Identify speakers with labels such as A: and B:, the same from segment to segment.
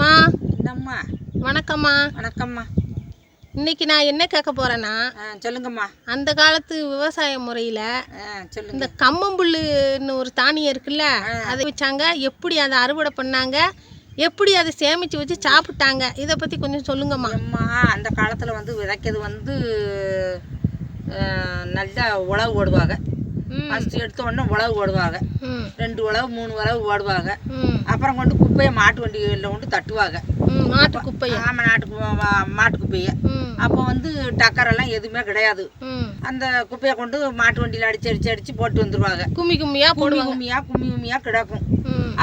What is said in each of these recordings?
A: மா
B: என்னம்மா?
A: வணக்கம்மா.
B: வணக்கம்மா.
A: இன்னைக்கு நான் என்ன கேட்க போறேன்னா,
B: சொல்லுங்கம்மா.
A: அந்த காலத்து விவசாய முறையில்
B: சொல்லுங்க.
A: இந்த கம்மம்புல்லுன்னு ஒரு தானியம் இருக்குல்ல, அதை வச்சாங்க. எப்படி அதை அறுவடை பண்ணாங்க, எப்படி அதை சேமித்து வச்சு சாப்பிட்டாங்க, இதை பற்றி கொஞ்சம் சொல்லுங்கம்மா.
B: அம்மா, அந்த காலத்தில் விதைக்கிறது நல்லா உழவு ஓடுவாங்க. ஃபஸ்ட்டு எடுத்த உடனே உழவு ஓடுவாங்க. 2 உழவு 3 உழவு ஓடுவாங்க. அப்புறம் கொண்டு குப்பையை மாட்டு வண்டிகளில் கொண்டு தட்டுவாங்க.
A: மாட்டு குப்பையை.
B: ஆமாம், மாட்டு குப்பையை. அப்போ டக்கரெல்லாம் எதுவுமே கிடையாது. அந்த குப்பையை கொண்டு மாட்டு வண்டியில் அடிச்சு போட்டு வந்துடுவாங்க.
A: கும்மி
B: கும்மியாக கிடக்கும்.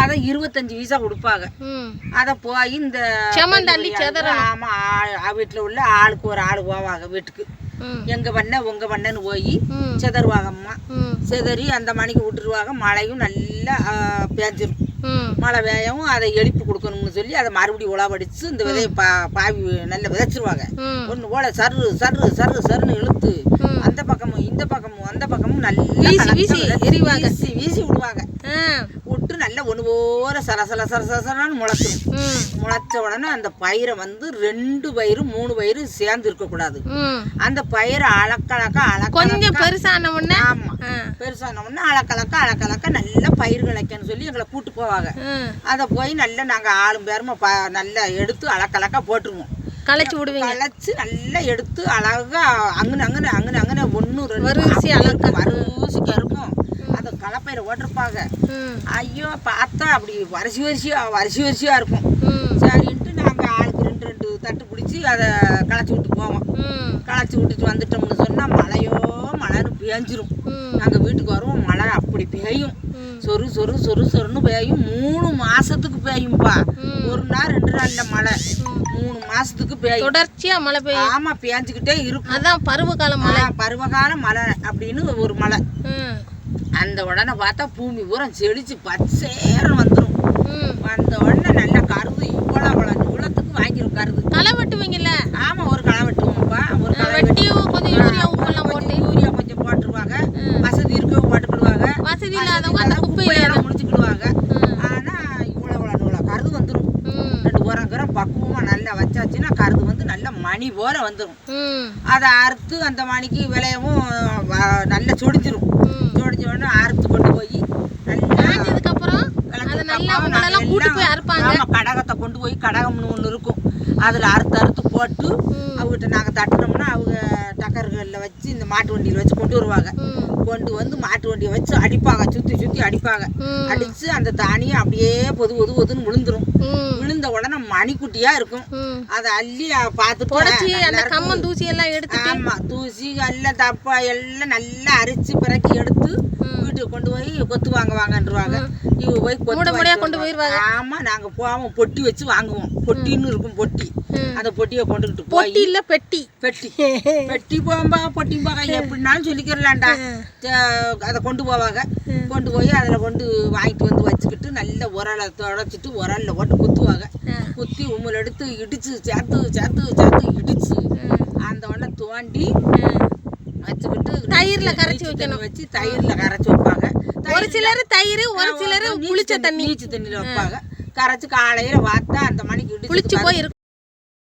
B: அதை 25 பைசா கொடுப்பாங்க. அதை போய் இந்த
A: செமந்தள்ளி செதறணும்.
B: ஆமாம், வீட்டில் உள்ள ஆளுக்கு ஒரு ஆள் போவாங்க வீட்டுக்கு. எங்க பண்ண உங்க பண்ணன்னு போய் செதறுவாங்கம்மா. செதறி அந்த மணிக்கு விட்டுருவாங்க. மழையும் நல்லா பேஞ்சிரும். மழை வேயவும் அதை எழுப்பி கொடுக்கணும்னு சொல்லி அதை மறுபடியும் உழவடிச்சு இந்த விதையை பாவி நல்லா விதைச்சிருவாங்க. ஒன்று போல சரு சரு சரு சருன்னு இழுத்து அந்த பக்கமும் இந்த பக்கமும் அந்த பக்கமும் நல்லா வீசி விடுவாங்க. விட்டு நல்லா ஒன்று போற சரசல சரசரன்னு முளைச்சிரும். முளைச்ச உடனே அந்த பயிரை 2 பயிறு 3 பயிறு சேர்ந்து இருக்கக்கூடாது. அந்த பயிரை அளக்கலக்கா
A: கொஞ்சம் பெருசான உடனே,
B: ஆமா, பெருசான உடனே அளக்கலக்கா நல்லா பயிர் கிளைக்கன்னு சொல்லி எங்களை கூட்டு போவாங்க. அதை போய் நல்லா நாங்கள் ஆளும் பேருமா நல்லா எடுத்து அளக்கலக்கா போட்டுருவோம்.
A: களைச்சி விடுவீங்க.
B: களைச்சி நல்லா எடுத்து அழகா அங்கன 1 2 வரிசைக்கு இருக்கும். அதை களைப்பயிரை ஓட்டிருப்பாங்க. ஐயோ, பார்த்தா அப்படி வரிசையா இருக்கும். சரின்ட்டு நாங்கள் ஆளுக்கு 2 தட்டு பிடிச்சி அதை களைச்சி விட்டு போவோம். களைச்சி விட்டுட்டு வந்துட்டோம்னு சொன்னால் மழைன்னு பேஞ்சிரும். நாங்கள் வீட்டுக்கு வருவோம். மழை அப்படி பேயும். சொரு சொரு சொரு சொருன்னு பேயும். 3 மாசத்துக்கு பேயும்பா. 1 நாள் 2 நாள்ல மழை. 3 மாசத்துக்கு பேயும்.
A: தொடர்ச்சியா மழை பெய்யும்.
B: ஆமா, பேஞ்சுக்கிட்டே இருக்கும்.
A: அதான் பருவகால மழை.
B: பருவகால மழை அப்படின்னு ஒரு மழை. அந்த உடனே பார்த்தா பூமி பூரா செழிச்சு பச்சேன்னு வந்துடும். வந்த உடனே நல்லா கருது இவ்வளோ நூலத்துக்கு வாங்கிடும். கருது
A: களை வெட்டுவீங்கல்ல?
B: ஆமா, ஒரு களை வெட்டுவோம்ப்பா. ஒரு களை
A: வெட்டி கொஞ்சம் யூரியா
B: கொஞ்சம் போட்டுருவாங்க. வசதி இருக்கவும் போட்டுக்கிடுவாங்க.
A: வசதி இல்லாதவங்க அந்த குப்பையெல்லாம்
B: முடிச்சுக்கிடுவாங்க. ஆனா இவ்வளோ நூலா கருது வந்துடும். 2 உரங்கிறம் பக்குவமா நல்லா வச்சாச்சுன்னா கருது நல்லா மணி போல வந்துடும். அதை அறுத்து அந்த மணிக்கு விளையவும் நல்லா சொடிஞ்சிரும். சொடிஞ்ச உடனே அறுத்து கொண்டு போய் கடகத்தை கொண்டு போய் கடகம்னு ஒன்று இருக்கும். அதில் அறுத்து போட்டு அவங்ககிட்ட நாங்கள் தட்டினோம்னா அவங்க டக்கர்களில் வச்சு இந்த மாட்டு வண்டியில் வச்சு கொண்டு வருவாங்க. கொண்டு மாட்டு வண்டியை வச்சு அடிப்பாங்க. சுற்றி அடிப்பாங்க. அடித்து அந்த தானியம் அப்படியே பொதுன்னு விழுந்துரும். விழுந்த உடனே மணிக்குட்டியாக இருக்கும். அதை அள்ளி பார்த்துட்டு
A: அந்த கம்மன் தூசி எல்லாம் எடுத்து,
B: ஆமாம், தூசி எல்லாம் தப்பா எல்லாம் நல்லா அரிச்சு பிறக்கி எடுத்து வீட்டுக்கு கொண்டு போய் கொத்து வாங்கன்றுவாங்க. இவங்க போய்
A: கொண்டு போயிருவாங்க.
B: ஆமா, நாங்க போவோம். பொட்டி வச்சு வாங்குவோம். பொட்டின்னு இருக்கும். பொட்டி. அந்த பொட்டியை கொண்டுகிட்டு
A: பொட்டி இல்ல பெட்டி
B: போகும்பா. பொட்டி போக எப்படின்னாலும் சொல்லிக்கிறலாம்டா. அதை கொண்டு போவாங்க. கொண்டு போய் அதில் கொண்டு வாங்கிட்டு வச்சுக்கிட்டு நல்ல உரலை தொடச்சிட்டு உரலில் போட்டு குத்துவாங்க. குத்தி உம்மல் எடுத்து இடிச்சு சேர்த்து இடிச்சு அந்த உடனே தோண்டி வச்சுக்கிட்டு
A: தயிர்ல கரைச்சி வைக்கணும்.
B: வச்சு தயிர்ல கரைச்சி வைப்பாங்க.
A: ஒரு சிலர் தயிர், ஒரு சிலர் புளிச்ச தண்ணி
B: நீச்சு தண்ணியில வைப்பாங்க. கரைச்சு காலையில வாத்தா அந்த மணிக்கு
A: புளிச்சு போய்